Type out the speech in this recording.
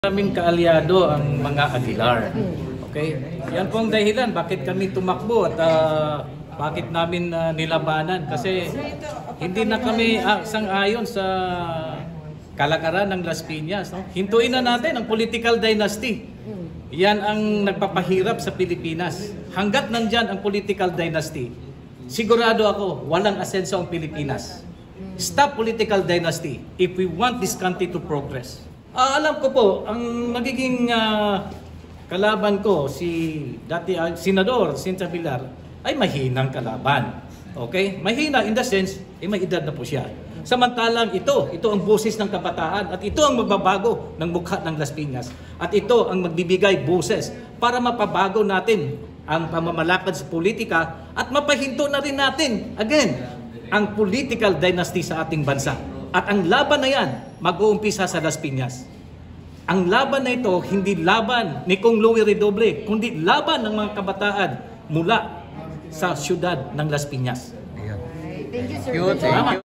Maraming kaalyado ang mga Aguilar. Okay? Yan po ang dahilan bakit kami tumakbo at bakit namin nilabanan. Kasi hindi na kami sang-ayon sa kalakaran ng Las Piñas. No? Hintuin na natin ang political dynasty. Yan ang nagpapahirap sa Pilipinas. Hanggat nandyan ang political dynasty, sigurado ako walang asenso ang Pilipinas. Stop political dynasty if we want this country to progress. Alam ko po, ang nagiging kalaban ko, si dati Senador Cynthia Villar, ay mahinang kalaban. Okay? Mahina in the sense, may edad na po siya. Samantalang ito ang boses ng kabataan at ito ang magbabago ng mukha ng Las Piñas. At ito ang magbibigay boses para mapabago natin ang pamamalakad sa politika at mapahinto na rin natin, again, ang political dynasty sa ating bansa. At ang laban na yan, mag-uumpisa sa Las Piñas. Ang laban na ito, hindi laban ni Kong Louie Redoble, kundi laban ng mga kabataan mula sa siyudad ng Las Piñas. Thank you, sir.